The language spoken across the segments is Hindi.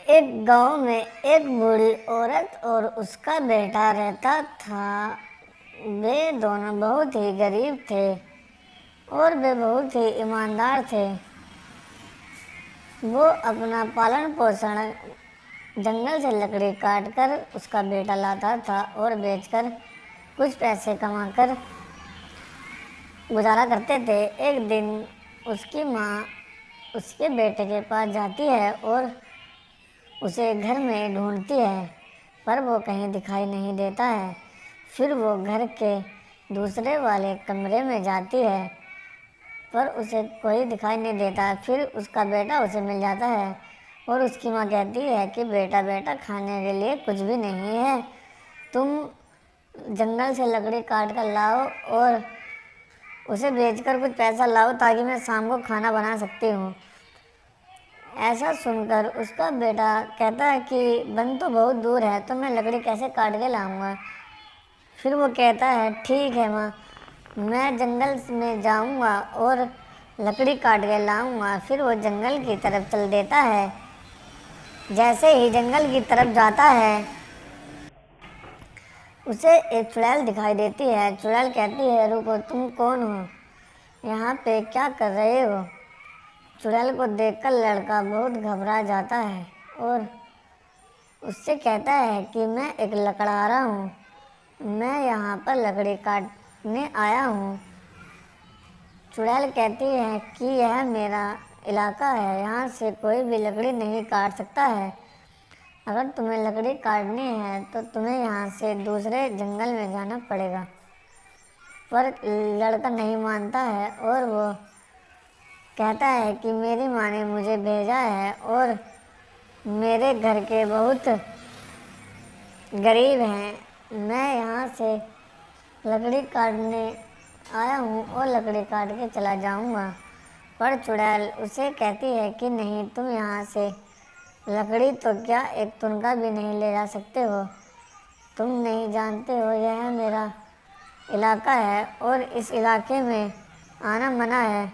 एक गांव में एक बूढ़ी औरत और उसका बेटा रहता था। वे दोनों बहुत ही गरीब थे और वे बहुत ही ईमानदार थे। वो अपना पालन पोषण जंगल से लकड़ी काट कर उसका बेटा लाता था और बेचकर कुछ पैसे कमाकर गुजारा करते थे। एक दिन उसकी माँ उसके बेटे के पास जाती है और उसे घर में ढूंढती है, पर वो कहीं दिखाई नहीं देता है। फिर वो घर के दूसरे वाले कमरे में जाती है, पर उसे कोई दिखाई नहीं देता। फिर उसका बेटा उसे मिल जाता है और उसकी माँ कहती है कि बेटा बेटा, खाने के लिए कुछ भी नहीं है, तुम जंगल से लकड़ी काट कर लाओ और उसे बेचकर कुछ पैसा लाओ ताकि मैं शाम को खाना बना सकती हूँ। ऐसा सुनकर उसका बेटा कहता है कि वन तो बहुत दूर है, तो मैं लकड़ी कैसे काट के लाऊंगा। फिर वो कहता है ठीक है माँ, मैं जंगल में जाऊंगा और लकड़ी काट के लाऊंगा। फिर वो जंगल की तरफ चल देता है। जैसे ही जंगल की तरफ जाता है, उसे एक चुड़ैल दिखाई देती है। चुड़ैल कहती है रुको, तुम कौन हो, यहाँ पे क्या कर रहे हो। चुड़ैल को देखकर लड़का बहुत घबरा जाता है और उससे कहता है कि मैं एक लकड़हारा हूँ, मैं यहाँ पर लकड़ी काटने आया हूँ। चुड़ैल कहती है कि यह मेरा इलाका है, यहाँ से कोई भी लकड़ी नहीं काट सकता है। अगर तुम्हें लकड़ी काटनी है तो तुम्हें यहाँ से दूसरे जंगल में जाना पड़ेगा। पर लड़का नहीं मानता है और वो कहता है कि मेरी माँ ने मुझे भेजा है और मेरे घर के बहुत गरीब हैं, मैं यहाँ से लकड़ी काटने आया हूँ और लकड़ी काट के चला जाऊँगा। पर चुड़ैल उसे कहती है कि नहीं, तुम यहाँ से लकड़ी तो क्या एक तुनका भी नहीं ले जा सकते हो। तुम नहीं जानते हो यह मेरा इलाका है और इस इलाके में आना मना है।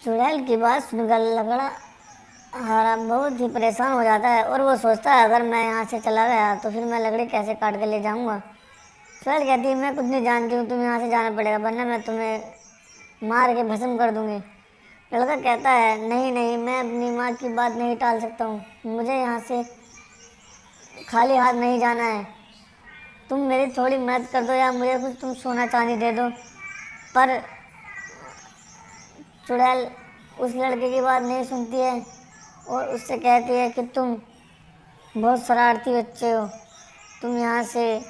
चुड़ैल की बात सुनकर लकड़हारा बहुत ही परेशान हो जाता है और वो सोचता है अगर मैं यहाँ से चला गया तो फिर मैं लकड़ी कैसे काट के ले जाऊँगा। चुड़ैल कहती है मैं कुछ नहीं जानती हूँ, तुम्हें यहाँ से जाना पड़ेगा वरना मैं तुम्हें मार के भस्म कर दूँगी। लड़का कहता है नहीं नहीं, मैं अपनी माँ की बात नहीं टाल सकता हूँ, मुझे यहाँ से खाली हाथ नहीं जाना है। तुम मेरी थोड़ी मदद कर दो या मुझे कुछ तुम सोना चांदी दे दो। पर चुड़ैल उस लड़के की बात नहीं सुनती है और उससे कहती है कि तुम बहुत शरारती बच्चे हो, तुम यहाँ से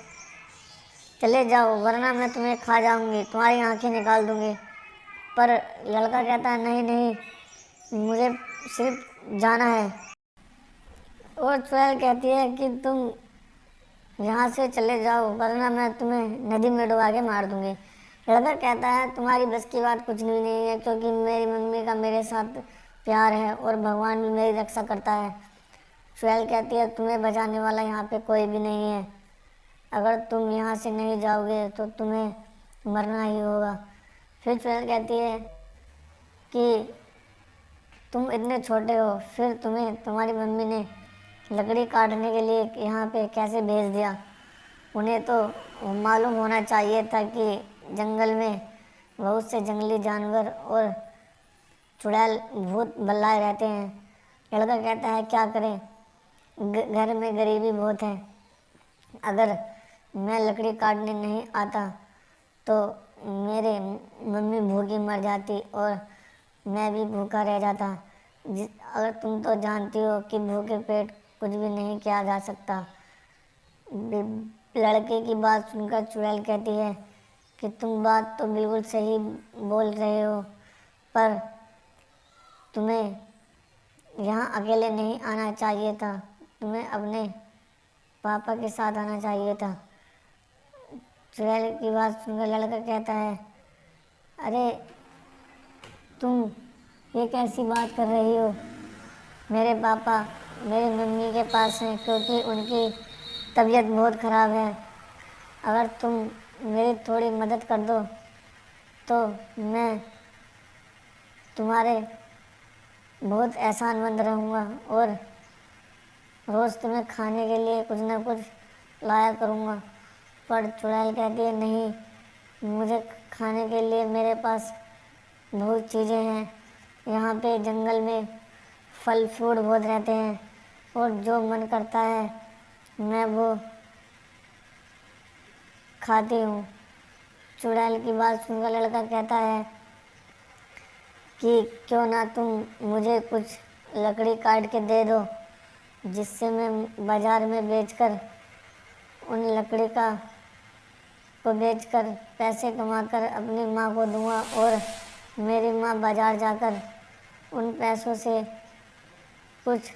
चले जाओ वरना मैं तुम्हें खा जाऊँगी, तुम्हारी आंखें निकाल दूँगी। पर लड़का कहता है नहीं नहीं, मुझे सिर्फ जाना है। और चुड़ैल कहती है कि तुम यहाँ से चले जाओ वरना मैं तुम्हें नदी में डुबा के मार दूँगी। लड़का कहता है तुम्हारी बस की बात कुछ भी नहीं है, क्योंकि मेरी मम्मी का मेरे साथ प्यार है और भगवान भी मेरी रक्षा करता है। चुड़ैल कहती है तुम्हें बचाने वाला यहाँ पे कोई भी नहीं है, अगर तुम यहाँ से नहीं जाओगे तो तुम्हें मरना ही होगा। फिर चुड़ैल कहती है कि तुम इतने छोटे हो, फिर तुम्हें तुम्हारी मम्मी ने लकड़ी काटने के लिए यहाँ पे कैसे भेज दिया। उन्हें तो मालूम होना चाहिए था कि जंगल में बहुत से जंगली जानवर और चुड़ैल भूत बल्लाए रहते हैं। लड़का कहता है क्या करें, घर में गरीबी बहुत है, अगर मैं लकड़ी काटने नहीं आता तो मेरे मम्मी भूखी मर जाती और मैं भी भूखा रह जाता। अगर तुम तो जानती हो कि भूखे पेट कुछ भी नहीं किया जा सकता। लड़के की बात सुनकर चुड़ैल कहती है कि तुम बात तो बिल्कुल सही बोल रहे हो, पर तुम्हें यहाँ अकेले नहीं आना चाहिए था, तुम्हें अपने पापा के साथ आना चाहिए था। चुड़ैल की बात सुनकर लड़का कहता है अरे तुम ये कैसी बात कर रही हो, मेरे पापा मेरी मम्मी के पास हैं क्योंकि उनकी तबीयत बहुत ख़राब है। अगर तुम मेरी थोड़ी मदद कर दो तो मैं तुम्हारे बहुत एहसानमंद रहूँगा और रोज़ तुम्हें खाने के लिए कुछ ना कुछ लाया करूँगा। पर चुड़ैल कहती है, नहीं, मुझे खाने के लिए मेरे पास बहुत चीज़ें हैं। यहाँ पे जंगल में फल फ्रूट बहुत रहते हैं और जो मन करता है मैं वो खाती हूँ। चुड़ैल की बात सुनकर लड़का कहता है कि क्यों ना तुम मुझे कुछ लकड़ी काट के दे दो, जिससे मैं बाज़ार में बेचकर उन लकड़ी को बेचकर पैसे कमाकर अपनी माँ को दूँगा और मेरी माँ बाज़ार जाकर उन पैसों से कुछ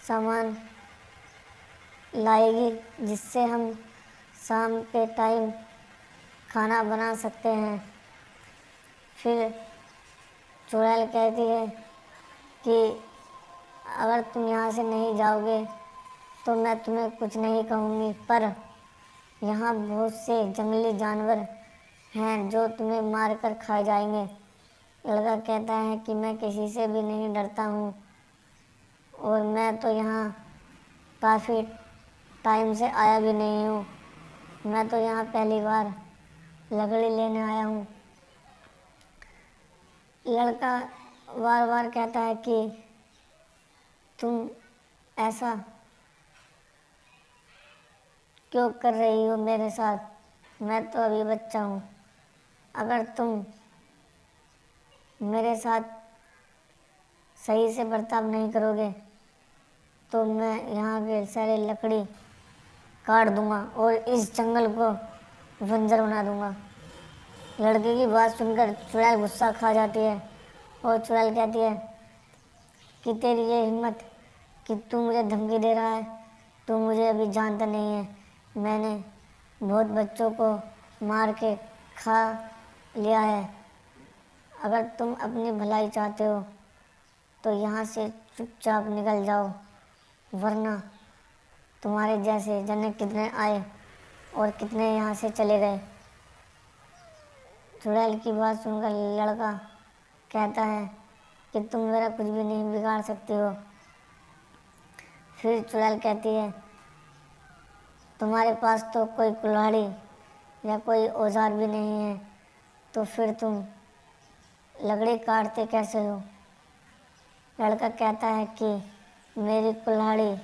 सामान लाएगी, जिससे हम शाम के टाइम खाना बना सकते हैं। फिर चुड़ैल कहती है कि अगर तुम यहाँ से नहीं जाओगे तो मैं तुम्हें कुछ नहीं कहूँगी, पर यहाँ बहुत से जंगली जानवर हैं जो तुम्हें मार कर खा जाएंगे। लड़का कहता है कि मैं किसी से भी नहीं डरता हूँ और मैं तो यहाँ काफ़ी टाइम से आया भी नहीं हूँ। मैं तो यहाँ पहली बार लकड़ी लेने आया हूँ। लड़का बार बार कहता है कि तुम ऐसा क्यों कर रही हो मेरे साथ, मैं तो अभी बच्चा हूँ। अगर तुम मेरे साथ सही से बर्ताव नहीं करोगे तो मैं यहाँ के सारे लकड़ी काट दूँगा और इस जंगल को बंजर बना दूँगा। लड़के की बात सुनकर चुड़ैल गुस्सा खा जाती है और चुड़ैल कहती है कि तेरी ये हिम्मत कि तू मुझे धमकी दे रहा है, तू मुझे अभी जानता नहीं है। मैंने बहुत बच्चों को मार के खा लिया है। अगर तुम अपनी भलाई चाहते हो तो यहाँ से चुपचाप निकल जाओ, वरना तुम्हारे जैसे जाने कितने आए और कितने यहाँ से चले गए। चुड़ैल की बात सुनकर लड़का कहता है कि तुम मेरा कुछ भी नहीं बिगाड़ सकती हो। फिर चुड़ैल कहती है, तुम्हारे पास तो कोई कुल्हाड़ी या कोई औजार भी नहीं है, तो फिर तुम लकड़ी काटते कैसे हो? लड़का कहता है कि मेरी कुल्हाड़ी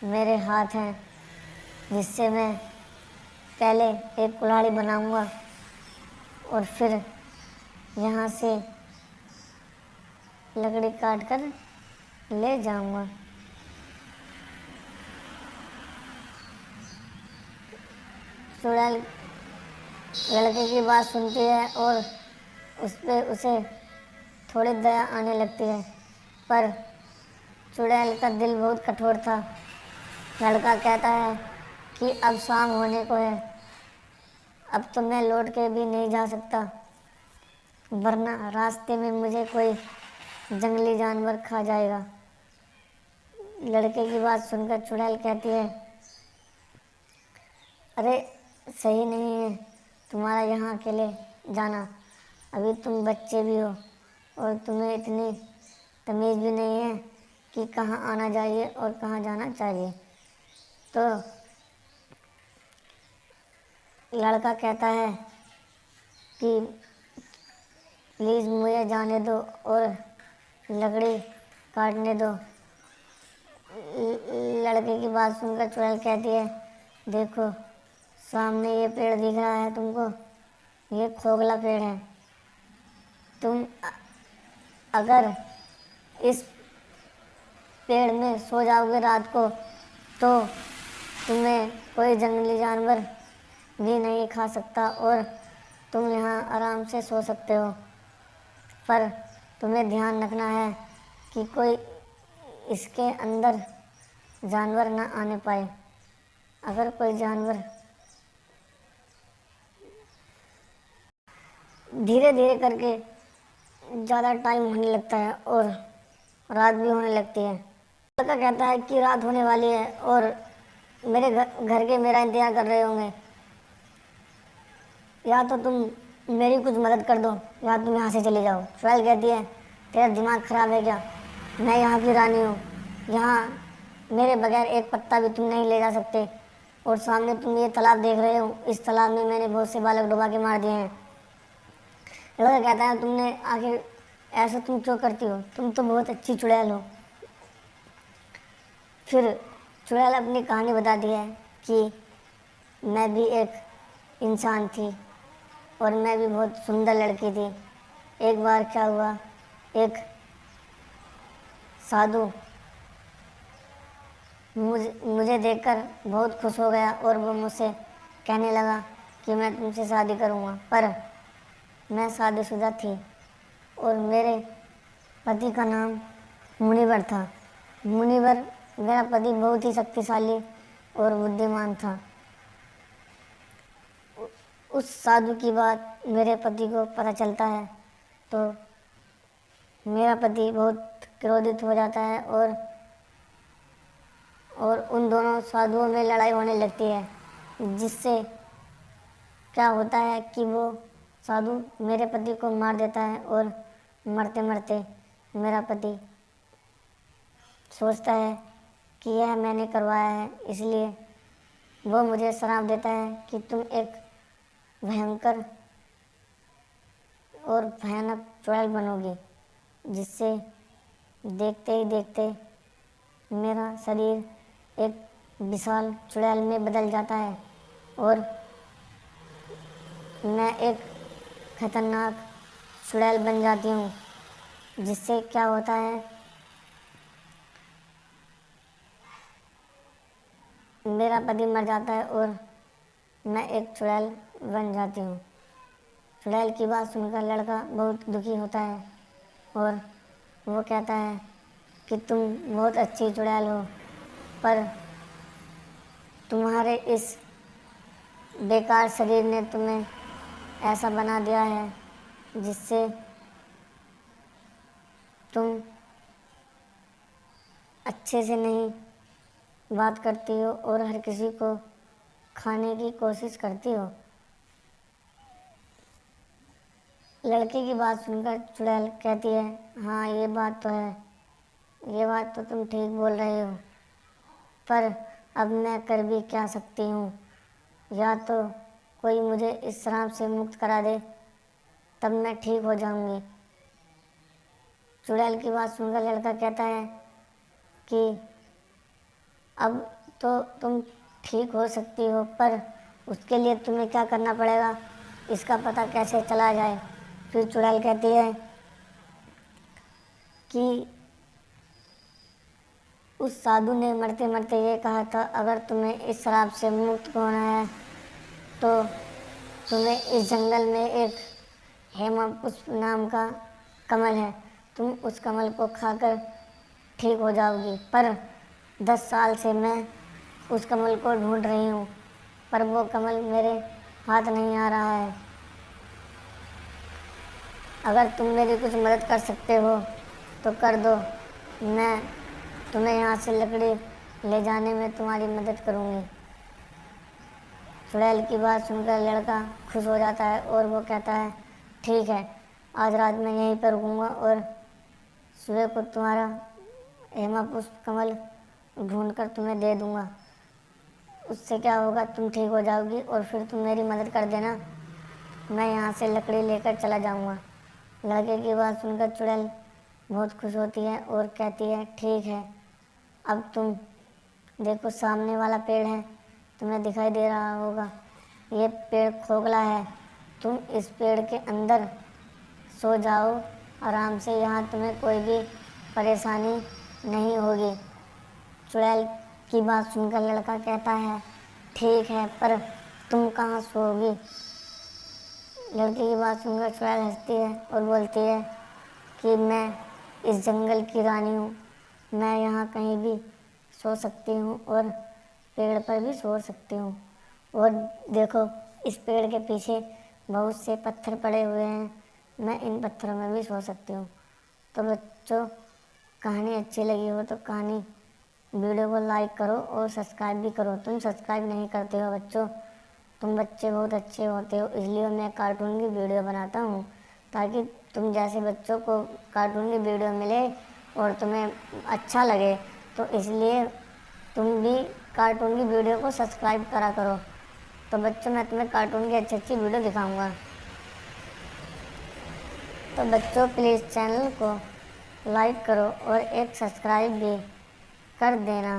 मेरे हाथ हैं, जिससे मैं पहले एक कुल्हाड़ी बनाऊंगा और फिर यहाँ से लकड़ी काट कर ले जाऊंगा। चुड़ैल लड़के की बात सुनती है और उसे थोड़ी दया आने लगती है, पर चुड़ैल का दिल बहुत कठोर था। लड़का कहता है कि अब शाम होने को है, अब तो मैं लौट के भी नहीं जा सकता, वरना रास्ते में मुझे कोई जंगली जानवर खा जाएगा। लड़के की बात सुनकर चुड़ैल कहती है, अरे सही नहीं है तुम्हारा यहाँ अकेले जाना, अभी तुम बच्चे भी हो और तुम्हें इतनी तमीज़ भी नहीं है कि कहाँ आना चाहिए और कहाँ जाना चाहिए। तो लड़का कहता है कि प्लीज़ मुझे जाने दो और लकड़ी काटने दो। लड़के की बात सुनकर चुड़ैल कहती है, देखो सामने ये पेड़ दिख रहा है तुमको, ये खोखला पेड़ है। तुम अगर इस पेड़ में सो जाओगे रात को तो तुम्हें कोई जंगली जानवर भी नहीं खा सकता और तुम यहाँ आराम से सो सकते हो। पर तुम्हें ध्यान रखना है कि कोई इसके अंदर जानवर ना आने पाए। अगर कोई जानवर धीरे धीरे करके ज़्यादा टाइम होने लगता है और रात भी होने लगती है। लड़का कहता है कि रात होने वाली है और मेरे घर के मेरा इंतजार कर रहे होंगे, या तो तुम मेरी कुछ मदद कर दो या तुम यहाँ से चले जाओ। चुड़ैल कहती है, तेरा दिमाग ख़राब है क्या? मैं यहाँ की रानी हूँ, यहाँ मेरे बगैर एक पत्ता भी तुम नहीं ले जा सकते। और सामने तुम ये तालाब देख रहे हो, इस तालाब में मैंने बहुत से बालक डुबा के मार दिए हैं। लड़का कहता है तुमने आखिर ऐसा तुम क्यों करती हो, तुम तो बहुत अच्छी चुड़ैल हो। फिर चुड़ैल अपनी कहानी बताती है कि मैं भी एक इंसान थी और मैं भी बहुत सुंदर लड़की थी। एक बार क्या हुआ, एक साधु मुझे देखकर बहुत खुश हो गया और वो मुझसे कहने लगा कि मैं तुमसे शादी करूँगा। पर मैं शादीशुदा थी और मेरे पति का नाम मुनिवर था। मुनिवर मेरा पति बहुत ही शक्तिशाली और बुद्धिमान था। उस साधु की बात मेरे पति को पता चलता है तो मेरा पति बहुत क्रोधित हो जाता है और उन दोनों साधुओं में लड़ाई होने लगती है, जिससे क्या होता है कि वो साधु मेरे पति को मार देता है और मरते मरते मेरा पति सोचता है कि यह मैंने करवाया है, इसलिए वो मुझे श्राप देता है कि तुम एक भयंकर और भयानक चुड़ैल बनोगी, जिससे देखते ही देखते मेरा शरीर एक विशाल चुड़ैल में बदल जाता है और मैं एक खतरनाक चुड़ैल बन जाती हूँ। जिससे क्या होता है, मेरा पति मर जाता है और मैं एक चुड़ैल बन जाती हूँ। चुड़ैल की बात सुनकर लड़का बहुत दुखी होता है और वो कहता है कि तुम बहुत अच्छी चुड़ैल हो, पर तुम्हारे इस बेकार शरीर ने तुम्हें ऐसा बना दिया है जिससे तुम अच्छे से नहीं बात करती हो और हर किसी को खाने की कोशिश करती हो। लड़के की बात सुनकर चुड़ैल कहती है, हाँ ये बात तो है, ये बात तो तुम ठीक बोल रहे हो, पर अब मैं कर भी क्या सकती हूँ। या तो कोई मुझे इस श्राप से मुक्त करा दे, तब मैं ठीक हो जाऊंगी। चुड़ैल की बात सुनकर लड़का कहता है कि अब तो तुम ठीक हो सकती हो, पर उसके लिए तुम्हें क्या करना पड़ेगा, इसका पता कैसे चला जाए। फिर चुड़ैल कहती है कि उस साधु ने मरते मरते ये कहा था, अगर तुम्हें इस श्राप से मुक्त होना है तो तुम्हें इस जंगल में एक हेमा पुष्प नाम का कमल है, तुम उस कमल को खाकर ठीक हो जाओगी। पर 10 साल से मैं उस कमल को ढूंढ रही हूँ, पर वो कमल मेरे हाथ नहीं आ रहा है। अगर तुम मेरी कुछ मदद कर सकते हो तो कर दो, मैं तुम्हें यहाँ से लकड़ी ले जाने में तुम्हारी मदद करूँगी। चुड़ैल की बात सुनकर लड़का खुश हो जाता है और वो कहता है, ठीक है, आज रात मैं यहीं पर रुकूँगा और सुबह को तुम्हारा हेमा पुष्प कमल ढूंढकर तुम्हें दे दूँगा। उससे क्या होगा, तुम ठीक हो जाओगी और फिर तुम मेरी मदद कर देना, मैं यहाँ से लकड़ी लेकर चला जाऊँगा। लड़के की बात सुनकर चुड़ैल बहुत खुश होती है और कहती है, ठीक है, अब तुम देखो सामने वाला पेड़ है, तुम्हें दिखाई दे रहा होगा, ये पेड़ खोखला है, तुम इस पेड़ के अंदर सो जाओ आराम से, यहाँ तुम्हें कोई भी परेशानी नहीं होगी। चुड़ैल की बात सुनकर लड़का कहता है, ठीक है, पर तुम कहाँ सोओगी। लड़के की बात सुनकर चुड़ैल हंसती है और बोलती है कि मैं इस जंगल की रानी हूँ, मैं यहाँ कहीं भी सो सकती हूँ और पेड़ पर भी सो सकती हूँ। और देखो इस पेड़ के पीछे बहुत से पत्थर पड़े हुए हैं, मैं इन पत्थरों में भी सो सकती हूँ। तो बच्चों, कहानी अच्छी लगी हो तो कहानी वीडियो को लाइक करो और सब्सक्राइब भी करो। तुम सब्सक्राइब नहीं करते हो बच्चों, तुम बच्चे बहुत अच्छे होते हो, इसलिए मैं कार्टून की वीडियो बनाता हूँ ताकि तुम जैसे बच्चों को कार्टून की वीडियो मिले और तुम्हें अच्छा लगे, तो इसलिए तुम भी कार्टून की वीडियो को सब्सक्राइब करा करो। तो बच्चों, मैं तुम्हें कार्टून की अच्छी अच्छी वीडियो दिखाऊंगा। तो बच्चों, प्लीज़ चैनल को लाइक करो और एक सब्सक्राइब भी कर देना।